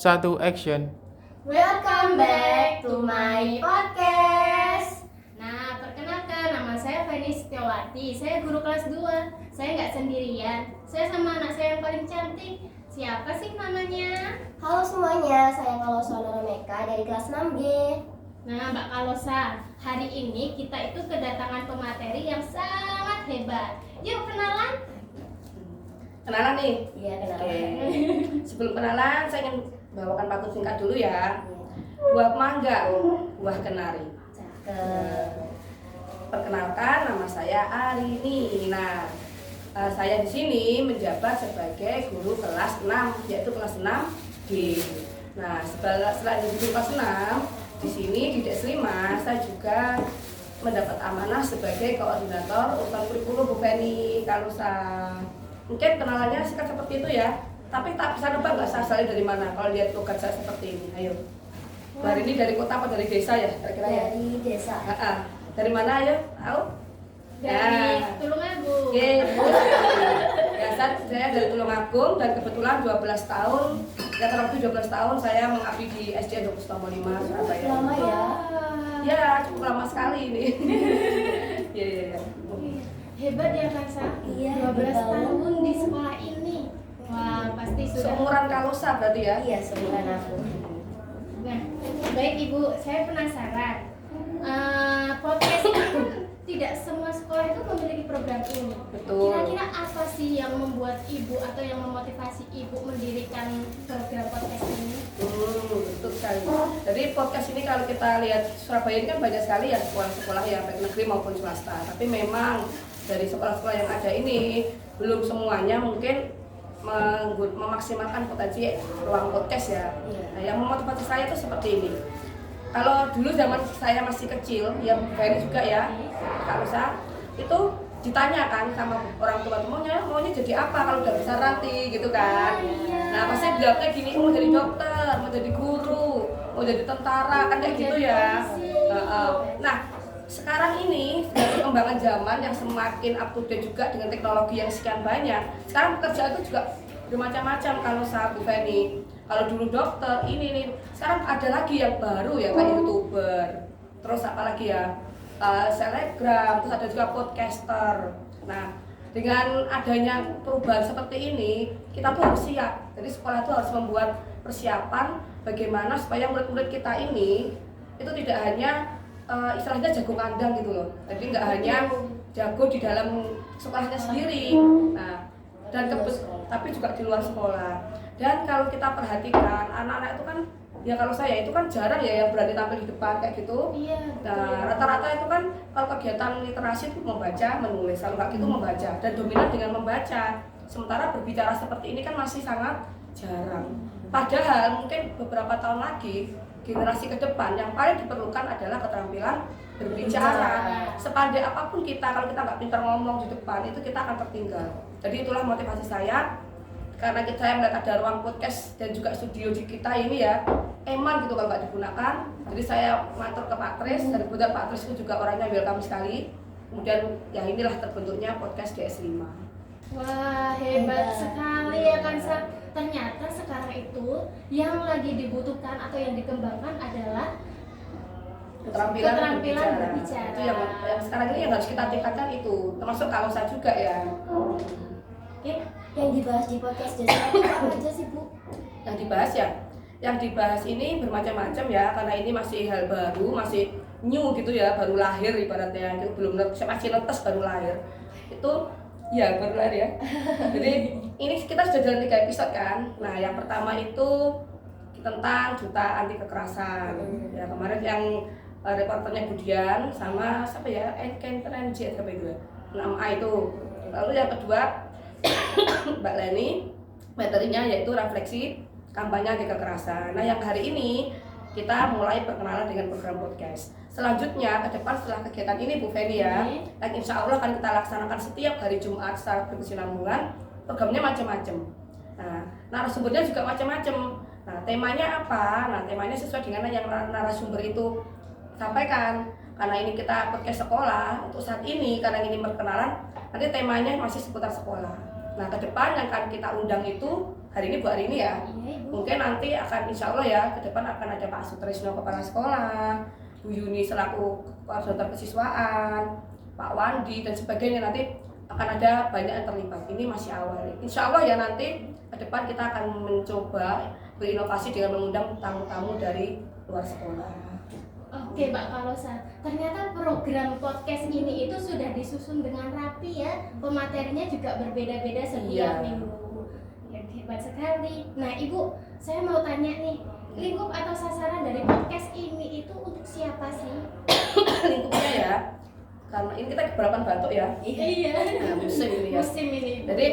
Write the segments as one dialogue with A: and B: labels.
A: Satu, action.
B: Welcome back to my podcast. Nah, perkenalkan, nama saya Feni Setiawati. Saya guru kelas 2. Saya nggak sendirian. Saya sama anak saya yang paling cantik. Siapa sih namanya?
C: Halo semuanya, saya Kalosa Meka dari kelas 6G.
B: Nah, Mbak Kalosa, hari ini kita itu kedatangan pemateri yang sangat hebat. Yuk kenalan.
D: Kenalan nih?
C: Iya, kenapa?
D: Oke. Sebelum kenalan, saya ingin bawakan pantun singkat dulu ya. Buah mangga, buah kenari.
C: Cakep.
D: Perkenalkan, nama saya Arini. Nah, saya di sini menjabat sebagai guru kelas 6, yaitu kelas 6D. Nah, setelah jadi guru kelas 6, di sini di DS 5, saya juga mendapat amanah sebagai koordinator urusan kurikulum Bu Feni Kalosa. Mungkin kenalannya singkat seperti itu ya. Tapi tak bisa nebak nggak saya asalnya dari mana kalau lihat logat saya seperti ini. Ayo. Hari ini dari kota apa dari desa ya? Kira-kira ya?
C: Dari desa.
D: Dari mana ayo? Tahu?
B: Dari
D: Ya.
B: Tulungagung.
D: Oke. Ya, saya dari Tulungagung dan kebetulan 12 tahun, ya kurang lebih 12 tahun saya mengabdi di SD 25 Surabaya.
C: Lama ya?
D: Ya, cukup lama sekali ini. Iya.
B: Hebat ya Kansa?
C: Iya,
B: 12
C: hebat.
B: tahun di sekolah ini. Wah, pasti sudah.
D: Seumuran Kalosa berarti ya?
C: Iya, sebulan aku.
B: Nah, baik Ibu, saya penasaran. Podcast itu kan tidak semua sekolah itu memiliki program ini.
D: Betul.
B: Kira-kira apa sih yang membuat Ibu atau yang memotivasi Ibu mendirikan program podcast ini?
D: Betul sekali. Jadi podcast ini kalau kita lihat Surabaya ini kan banyak sekali ya sekolah-sekolah yang baik negeri maupun swasta. Tapi memang dari sekolah-sekolah yang ada ini belum semuanya mungkin memaksimalkan potensi ruang podcast ya.
C: Iya.
D: Nah, yang memotivasi saya itu seperti ini. Kalau dulu zaman saya masih kecil, ya Ferry juga ya, Kak Lusa, itu ditanyakan sama orang tua maunya jadi apa kalau udah besar nanti gitu kan. Nah pasti jawabnya gini, mau jadi dokter, mau jadi guru, mau jadi tentara kan kayak gitu ya. Nah sekarang ini dengan perkembangan zaman yang semakin up to date juga dengan teknologi yang sekian banyak, sekarang pekerjaan itu juga bermacam-macam. Kalau saya Bu Feni, kalau dulu dokter ini nih, sekarang ada lagi yang baru ya kayak YouTuber, terus apa lagi ya, selebgram, terus ada juga podcaster. Nah dengan adanya perubahan seperti ini, kita tuh harus siap. Jadi sekolah tuh harus membuat persiapan bagaimana supaya murid-murid kita ini itu tidak hanya istilahnya jago kandang gitu loh. Jadi nggak hanya jago di dalam sekolahnya sendiri, nah dan tapi juga di luar sekolah. Dan kalau kita perhatikan anak-anak itu kan, ya kalau saya itu kan jarang ya yang berani tampil di depan kayak gitu.
B: Iya.
D: Nah rata-rata itu kan kalau kegiatan literasi itu membaca, menulis, kalau nggak gitu membaca dan dominan dengan membaca. Sementara berbicara seperti ini kan masih sangat jarang. Padahal mungkin beberapa tahun lagi generasi ke depan yang paling diperlukan adalah keterampilan berbicara. Sepandai apapun kita, kalau kita nggak pintar ngomong di depan, itu kita akan tertinggal. Jadi itulah motivasi saya, karena saya melihat ada ruang podcast dan juga studio di kita ini ya, eman gitu kalau nggak digunakan. Jadi saya matur ke Pak Tris, dan kemudian Pak Tris itu juga orangnya welcome sekali. Kemudian ya inilah terbentuknya podcast DS5.
B: Wah, hebat sekali ya Kansa. Ternyata sekarang itu yang lagi dibutuhkan atau yang dikembangkan adalah keterampilan berbicara.
D: Itu yang sekarang ini yang harus kita tingkatkan itu, termasuk kalau saya juga ya.
B: Oke.
C: Yang dibahas di podcast desa itu apa aja sih, Bu?
D: Yang dibahas ya, yang dibahas ini bermacam-macam ya, karena ini masih hal baru, masih new gitu ya, baru lahir ibaratnya, itu belum masih netes baru lahir. Itu ya baru lahir ya. Jadi ini kita sudah jalan 3 episode kan. Nah yang pertama itu tentang duta anti kekerasan. Ya kemarin yang reporternya Budian sama siapa ya, Enkenterenji apa itu ya, 6A itu. Lalu yang kedua Mbak Leni, materinya yaitu refleksi kampanye anti kekerasan. Nah yang hari ini kita mulai perkenalan dengan program podcast. Selanjutnya ke depan setelah kegiatan ini Bu Feni ya, dan insya Allah akan kita laksanakan setiap hari Jumat secara berkesinambungan. Programnya macam-macam. Nah narasumbernya juga macam-macam. Nah temanya apa? Nah temanya sesuai dengan yang narasumber itu sampaikan. Karena ini kita podcast sekolah untuk saat ini, karena ini perkenalan, nanti temanya masih seputar sekolah. Nah, ke depan yang akan kita undang itu hari ini Bu Arini ya.
B: Iya, Ibu.
D: Mungkin nanti akan insya Allah ya ke depan akan ada Pak Sutrisno kepala sekolah, Bu Yuni selaku koordinator kesiswaan, Pak Wandi dan sebagainya. Nanti akan ada banyak yang terlibat. Ini masih awal. Insya Allah ya nanti ke depan kita akan mencoba berinovasi dengan mengundang tamu-tamu dari luar sekolah.
B: Oke Mbak Kalosa, ternyata program podcast ini itu sudah disusun dengan rapi ya. Pematerinya juga berbeda-beda setiap
D: Iya.
B: minggu. Ya, hebat sekali. Nah Ibu, saya mau tanya nih, lingkup atau sasaran dari podcast ini itu untuk siapa sih?
D: Lingkupnya ya, karena ini kita kebalapan batuk ya.
B: Iya.
D: Nah, musim ini ya.
B: Musim ini. Ibu.
D: Jadi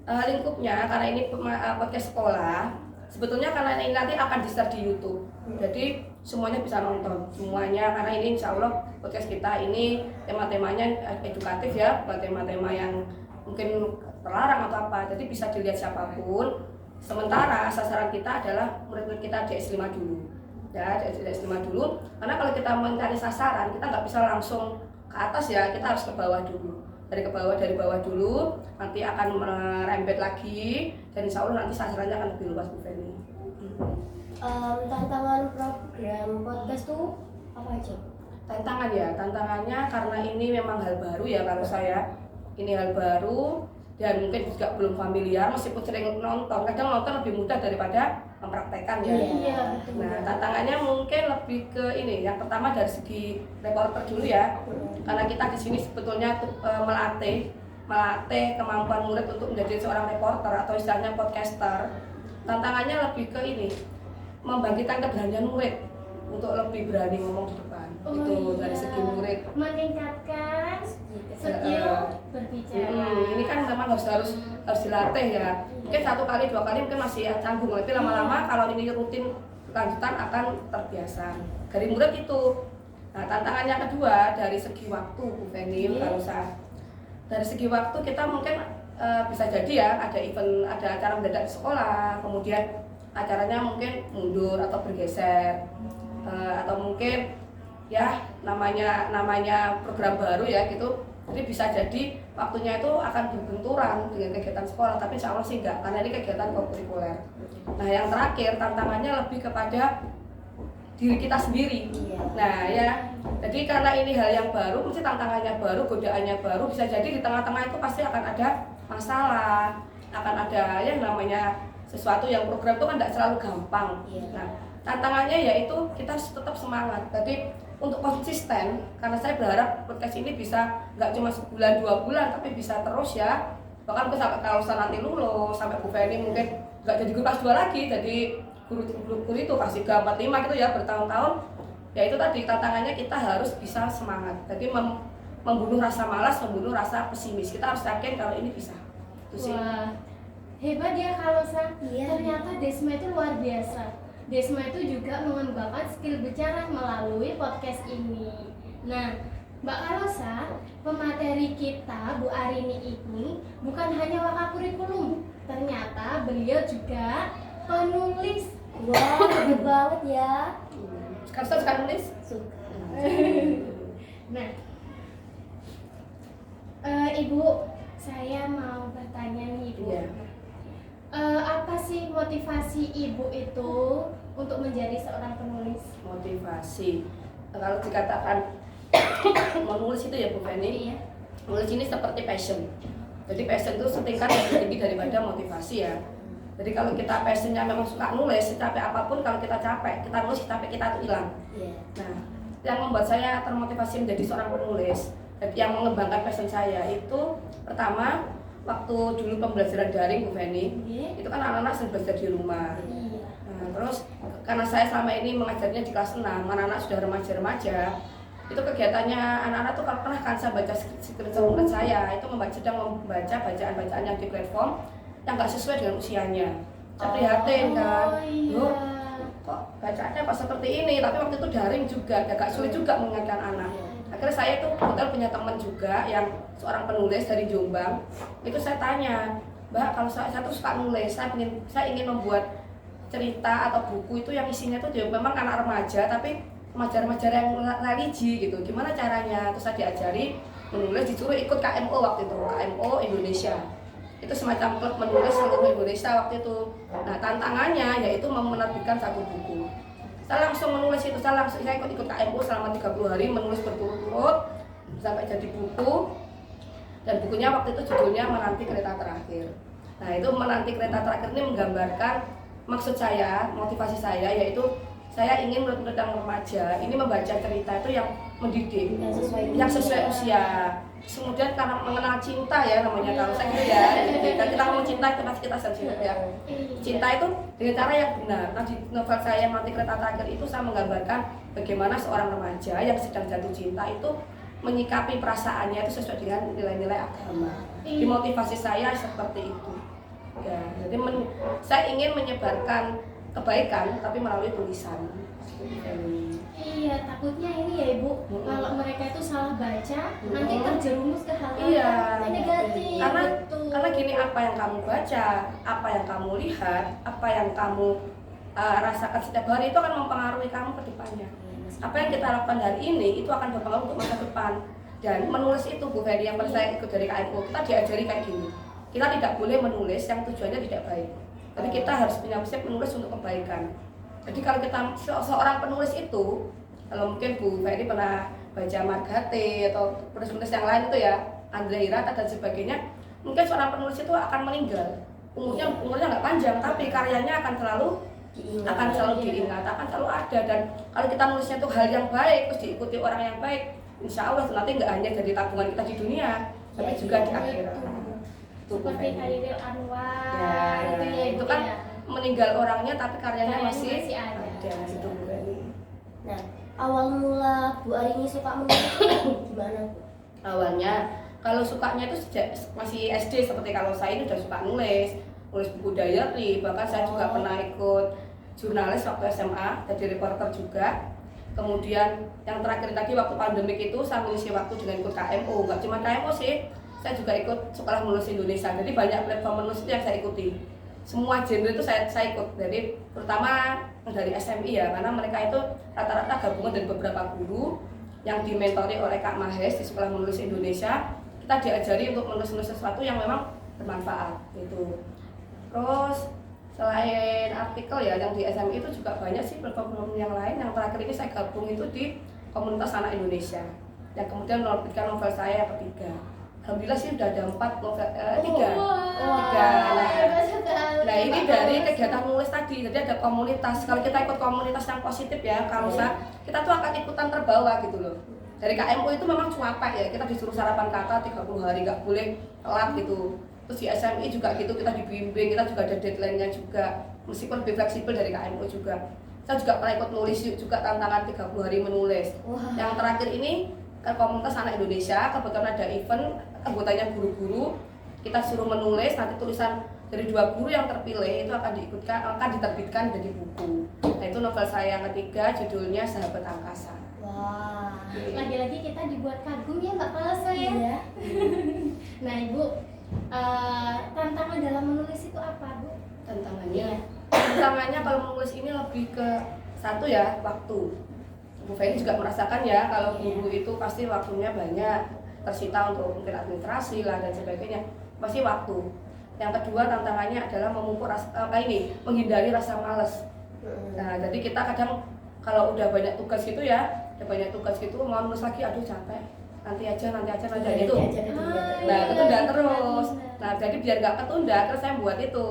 D: lingkupnya karena ini podcast sekolah, sebetulnya karena ini nanti akan di-share di YouTube. Jadi semuanya bisa nonton, semuanya karena ini insya Allah podcast kita ini tema-temanya edukatif ya, bukan tema-tema yang mungkin terlarang atau apa. Jadi bisa dilihat siapapun. Sementara sasaran kita adalah murid-murid kita di S5 dulu. Ya, di S5 dulu. Karena kalau kita mencari sasaran, kita nggak bisa langsung ke atas ya, kita harus ke bawah dulu. Dari bawah dulu, nanti akan merembet lagi dan insya Allah nanti sasarannya akan lebih luas Bu Feni.
C: Tantangan program podcast tuh apa aja?
D: Tantangan ya, tantangannya karena ini memang hal baru ya kalau saya. Ini hal baru dan mungkin juga belum familiar meskipun sering nonton. Kadang nonton lebih mudah daripada mempraktekkan ya.
B: Iya, betul.
D: Nah, tantangannya mungkin lebih ke ini. Yang pertama dari segi reporter dulu ya. Karena kita di sini sebetulnya melatih kemampuan murid untuk menjadi seorang reporter atau istilahnya podcaster. Tantangannya lebih ke ini, membangkitkan keberanian murid untuk lebih berani ngomong di depan. Itu dari segi murid.
B: Meningkatkan skill berbicara.
D: Ini kan memang harus dilatih ya. Mungkin 1 kali 2 kali mungkin masih canggung, tapi lama-lama kalau ini rutin lanjutan akan terbiasa. Dari murid itu. Nah, tantangannya kedua dari segi waktu Bu Feni, kalau dari segi waktu kita mungkin bisa jadi ya ada event, ada acara mendadak di sekolah, kemudian acaranya mungkin mundur atau bergeser, atau mungkin ya namanya program baru ya gitu. Jadi bisa jadi waktunya itu akan berbenturan dengan kegiatan sekolah, tapi insya Allah sih enggak, karena ini kegiatan kurikuler. Nah, yang terakhir tantangannya lebih kepada diri kita sendiri. Nah ya, jadi karena ini hal yang baru, mesti tantangannya baru, godaannya baru, bisa jadi di tengah-tengah itu pasti akan ada masalah, akan ada yang namanya sesuatu yang program itu kan tidak selalu gampang. Nah, tantangannya yaitu kita harus tetap semangat. Jadi untuk konsisten, karena saya berharap podcast ini bisa nggak cuma sebulan 2 bulan, tapi bisa terus ya. Bahkan sampai kalau saya nanti lulus, sampai Bu Feni mungkin nggak jadi guru kelas 2 lagi, jadi guru itu kasih ke 4-5 gitu ya bertahun-tahun. Ya itu tadi tantangannya kita harus bisa semangat. Jadi membunuh rasa malas, membunuh rasa pesimis. Kita harus yakin kalau ini bisa. Itu sih.
B: Wah, hebat ya kalau ternyata Desma itu luar biasa. Desma itu juga mengembangkan skill bicara melalui podcast ini. Nah, Mbak Kalosa, pemateri kita Bu Arini ini bukan hanya wakakurikulum, ternyata beliau juga penulis.
C: Wah, hebat banget ya.
D: Sekarang nulis?
C: Suka.
B: Nah, Ibu, saya mau bertanya nih Ibu.
D: Iya.
B: Apa sih motivasi Ibu itu untuk menjadi seorang penulis?
D: Motivasi. Kalau dikatakan menulis itu ya Bu Feni,
B: Iya.
D: menulis ini seperti passion. Jadi passion itu setingkat lebih tinggi daripada motivasi ya. Jadi kalau kita passionnya memang suka nulis, capek apapun kalau kita capek, kita nulis capek kita tuh hilang. Nah, yang membuat saya termotivasi menjadi seorang penulis, yang mengembangkan passion saya itu pertama waktu dulu pembelajaran daring Bu Feni, itu kan anak-anak sering belajar di rumah. Nah, terus karena saya selama ini mengajarnya di kelas 6, anak-anak sudah remaja-remaja, itu kegiatannya anak-anak tuh kalau pernah kan saya baca skripsi murid saya itu sedang membaca bacaan-bacaan yang di platform yang nggak sesuai dengan usianya. Saya prihatin kan, loh kok bacaannya kok seperti ini, tapi waktu itu daring juga, agak sulit juga mengingatkan anak. Akhirnya saya tuh kebetulan punya teman juga yang seorang penulis dari Jombang. Itu saya tanya, Mbak, kalau saya tuh suka nulis, saya ingin membuat cerita atau buku itu yang isinya tuh memang anak remaja, tapi remaja-remaja yang religi gitu. Gimana caranya? Terus saya diajari menulis, disuruh ikut KMO waktu itu, KMO Indonesia. Itu semacam klub menulis seluruh Indonesia waktu itu. Nah tantangannya yaitu menerbitkan satu buku. Saya langsung menulis itu, saya ikut KMU selama 30 hari menulis berturut-turut sampai jadi buku. Dan bukunya waktu itu judulnya Menanti Kereta Terakhir. Nah itu Menanti Kereta Terakhir ini menggambarkan maksud saya, motivasi saya, yaitu saya ingin murid-murid yang remaja ini membaca cerita itu yang mendidik, yang sesuai usia. Kemudian karena mengenal cinta ya namanya kalau saya gitu ya. Dan kita ngomong cinta itu pasti kita sensitif ya. Cinta itu dengan cara yang benar. Nah di novel saya Menanti Kereta Terakhir itu saya menggambarkan bagaimana seorang remaja yang sedang jatuh cinta itu menyikapi perasaannya itu sesuai dengan nilai-nilai agama. Di motivasi saya seperti itu. Ya, jadi saya ingin menyebarkan kebaikan tapi melalui tulisan.
B: Iya, takutnya ini ya Ibu, kalau mereka itu salah baca, nanti terjerumus ke hal negatif.
D: Karena gini, apa yang kamu baca, apa yang kamu lihat, apa yang kamu rasakan setiap hari itu akan mempengaruhi kamu ke depannya. Apa yang kita lakukan hari ini itu akan berpengaruh untuk masa depan. Dan menulis itu Bu Ferry, yang pada saya ikut dari KMU, kita diajari kayak gini. Kita tidak boleh menulis yang tujuannya tidak baik. Tapi kita harus punya prinsip menulis untuk kebaikan. Jadi kalau kita seorang penulis itu, kalau mungkin Bu Ferry pernah baca Margate atau penulis-penulis yang lain itu ya, Andre Hirata dan sebagainya, mungkin seorang penulis itu akan meninggal. Umurnya nggak panjang, tapi karyanya akan selalu diingat, akan selalu ada. Dan kalau kita nulisnya itu hal yang baik, terus diikuti orang yang baik, insya Allah nanti nggak hanya jadi tabungan kita di dunia, tapi juga di akhirat.
B: Seperti Khairil Anwar,
D: itu kan meninggal orangnya, tapi karyanya masih
B: ada.
D: Gitu, Bu Ferry.
C: Nah, awal mula Bu Arini suka menulis gimana Bu?
D: Awalnya kalau sukanya itu sejak masih SD, seperti kalau saya ini udah suka nulis buku diary, bahkan saya juga pernah ikut jurnalis waktu SMA, jadi reporter juga. Kemudian yang terakhir tadi waktu pandemik itu saya mengisi waktu dengan ikut KMU, nggak cuma KMU sih, saya juga ikut Sekolah Menulis Indonesia. Jadi banyak platform menulis itu yang saya ikuti. Semua genre itu saya ikut, jadi terutama dari SMI ya, karena mereka itu rata-rata gabungan dari beberapa guru yang dimentori oleh Kak Mahes di Sekolah Menulis Indonesia. Kita diajari untuk menulis sesuatu yang memang bermanfaat gitu. Terus selain artikel ya yang di SMI itu juga banyak sih platform yang lain. Yang terakhir ini saya gabung itu di Komunitas Anak Indonesia yang kemudian menerbitkan novel saya yang ketiga. Alhamdulillah sih udah ada 4 novel, 3. Nah ini dari kegiatan nulis tadi, jadi ada komunitas. Kalau kita ikut komunitas yang positif ya, kalau kita tuh akan ikutan terbawa gitu loh. Dari KMU itu memang cuapak ya, kita disuruh sarapan kata 30 hari, nggak boleh telat gitu. Terus di SMI juga gitu, kita dibimbing, kita juga ada deadline-nya juga, meskipun lebih fleksibel dari KMU juga. Saya juga pernah ikut nulis juga, tantangan 30 hari menulis. Yang terakhir ini ke Komunitas Anak Indonesia, kebetulan ada event, anggotanya guru-guru, kita suruh menulis, nanti tulisan dari 2 guru yang terpilih itu akan diterbitkan jadi buku. Nah itu novel saya yang ketiga, judulnya Sahabat Angkasa.
C: Wah,
B: Lagi-lagi kita dibuat kagum ya Mbak Kalasa ya.
C: iya.
B: Nah Ibu, tantangan dalam menulis itu apa Bu?
D: Tantangannya kalau menulis ini lebih ke satu ya, waktu. Bu Ferry juga merasakan ya, kalau guru itu pasti waktunya banyak, tersita untuk mungkin administrasi lah dan sebagainya, pasti waktu. Yang kedua tantangannya adalah menghindari rasa malas. Nah jadi kita kadang kalau udah banyak tugas gitu ya, mau nulis lagi, aduh capek, nanti aja itu. Nah ketunda terus. Nah jadi biar nggak ketunda, terus saya buat itu.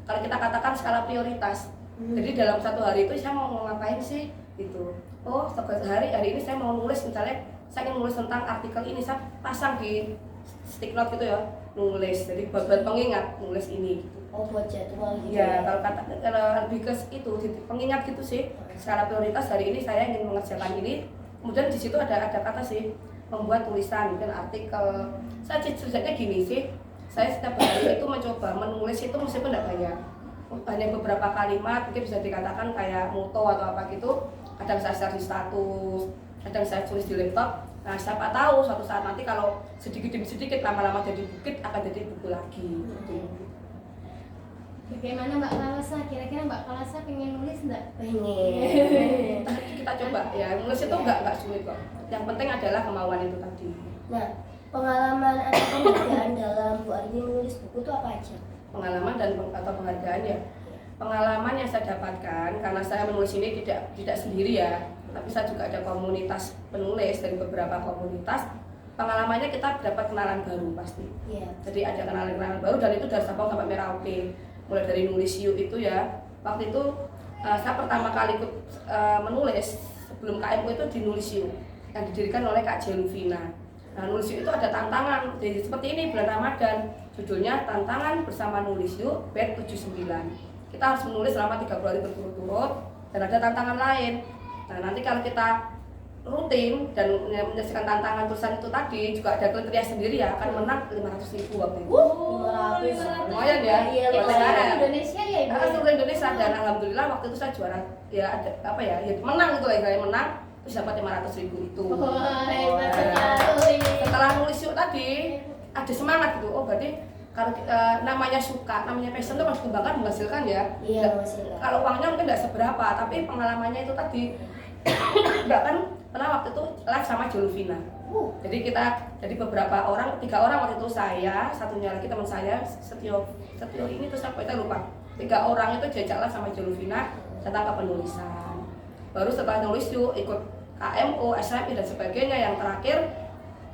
D: Kalau kita katakan skala prioritas. Jadi dalam satu hari itu saya mau ngapain sih? Gitu. Oh, hari ini saya mau nulis, misalnya saya ingin nulis tentang artikel ini, saya pasang di stick note gitu ya, nulis. Jadi buat pengingat nulis ini. Gitu.
C: Oh, buat jadwal gitu.
D: Ya, kalau lebih ke itu pengingat gitu sih. Skala prioritas hari ini saya ingin mengerjakan ini. Kemudian di situ ada kata sih membuat tulisan, mungkin artikel. Saya ceritanya gini sih. Saya setiap hari itu mencoba menulis itu meskipun tidak banyak. Hanya beberapa kalimat, mungkin bisa dikatakan kayak moto atau apa gitu. Kadang saya share di status, kadang saya tulis di laptop. Nah siapa tahu suatu saat nanti kalau sedikit demi sedikit lama-lama jadi bukit akan jadi buku lagi.
B: Bagaimana Mbak Kalasa? Kira-kira Mbak Kalasa pengen nulis enggak?
C: Pengen.
D: Kita coba ya, nulis itu nggak sulit kok. Yang penting adalah kemauan itu tadi.
C: Nah, pengalaman atau penghargaan dalam Bu Arini menulis buku itu apa aja?
D: Pengalaman atau penghargaan ya. Pengalaman yang saya dapatkan karena saya menulis ini tidak sendiri ya, tapi saya juga ada komunitas penulis dari beberapa komunitas. Pengalamannya kita dapat kenalan baru pasti.
C: Iya.
D: Jadi ada kenalan baru dan itu dari Sabang sampai Merauke. Mulai dari nulis yuk itu ya. Waktu itu saya pertama kali ikut menulis sebelum KMU itu di Nulis Yuk yang didirikan oleh Kak Jeluvina. Nah, Nulis Yuk itu ada tantangan. Jadi seperti ini bulan Ramadan. Judulnya Tantangan Bersama Nulis Yuk batch 79. Kita harus menulis selama 30 hari berturut-turut dan ada tantangan lain. Nah, nanti kalau kita rutin dan menyelesaikan tantangan tulisan itu tadi juga ada kriteria sendiri ya, akan menang 500.000 waktu itu.
C: 500.
D: Lumayan ya.
C: Iya,
B: Itu
C: lumayan.
B: seluruh Indonesia ya Ibu?
D: Seluruh Indonesia dan alhamdulillah waktu itu saya juara ya ada apa ya menang itu lah saya menang terus dapat 500.000 itu.
B: Wah, hebat
D: Nah,
B: sekali.
D: setelah nulis yuk tadi ada semangat gitu. Oh berarti kalau namanya suka, namanya passion itu harus dikembangkan menghasilkan ya.
C: Iya, masih.
D: Kalau uangnya mungkin tidak seberapa, tapi pengalamannya itu tadi bahkan pernah waktu itu live sama Jeluvina. Jadi beberapa orang, 3 orang waktu itu saya, satunya lagi teman saya Setio ini terus apa kita lupa. 3 orang itu diajak live sama Jeluvina tentang kepenulisan. Baru setelah nulis yuk ikut KMU, SMI dan sebagainya. Yang terakhir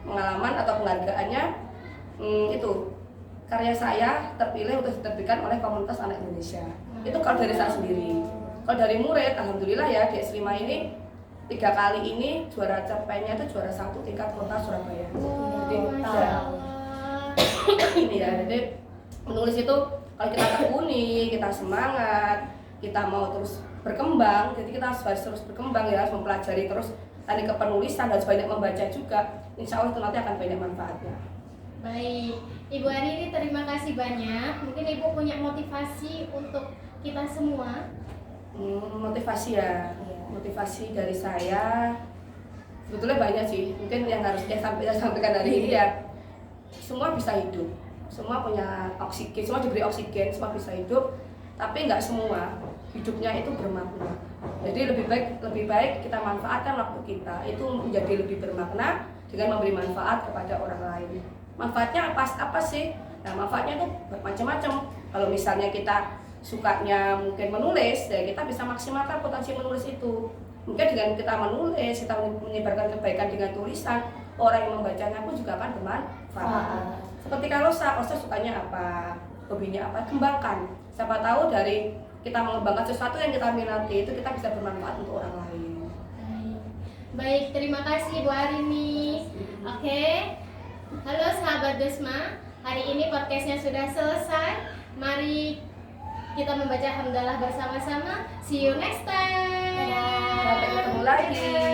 D: pengalaman atau penghargaannya itu karya saya terpilih untuk diterbitkan oleh Komunitas Anak Indonesia. Itu kalau dari saya sendiri. Kalau dari murid, alhamdulillah ya di S5 ini 3 kali ini juara capaiannya itu juara 1 tingkat kota Surabaya. Jadi
B: Masya
D: ya,
B: Allah.
D: ini ya, jadi menulis itu kalau kita tekuni, kita semangat, kita mau terus berkembang, jadi kita harus terus berkembang ya, harus mempelajari terus teknik kepenulisan dan banyak membaca juga. Insya Allah itu nanti akan banyak manfaatnya.
B: Baik, Ibu Arini terima kasih banyak. Mungkin Ibu punya motivasi untuk kita semua.
D: Motivasi ya, motivasi dari saya sebetulnya banyak sih. Mungkin yang harus saya sampaikan hari ini ya, semua bisa hidup, semua punya oksigen, semua diberi oksigen, semua bisa hidup. Tapi nggak semua hidupnya itu bermakna. Jadi lebih baik kita manfaatkan waktu kita itu menjadi lebih bermakna dengan memberi manfaat kepada orang lain. Manfaatnya apa sih? Nah, manfaatnya itu macam-macam. Kalau misalnya kita sukanya mungkin menulis, ya kita bisa maksimalkan potensi menulis itu. Mungkin dengan kita menulis, kita menyebarkan kebaikan dengan tulisan, orang yang membacanya pun juga akan bermanfaat. Seperti kalau saya sukanya apa, hobinya apa, kembangkan. Siapa tahu dari kita mengembangkan sesuatu yang kita minati itu kita bisa bermanfaat untuk orang lain.
B: Baik, terima kasih Bu Arini. Oke. Halo sahabat Desma, hari ini podcastnya sudah selesai. Mari kita membaca hamdalah bersama-sama. See you next time.
D: Sampai ketemu lagi.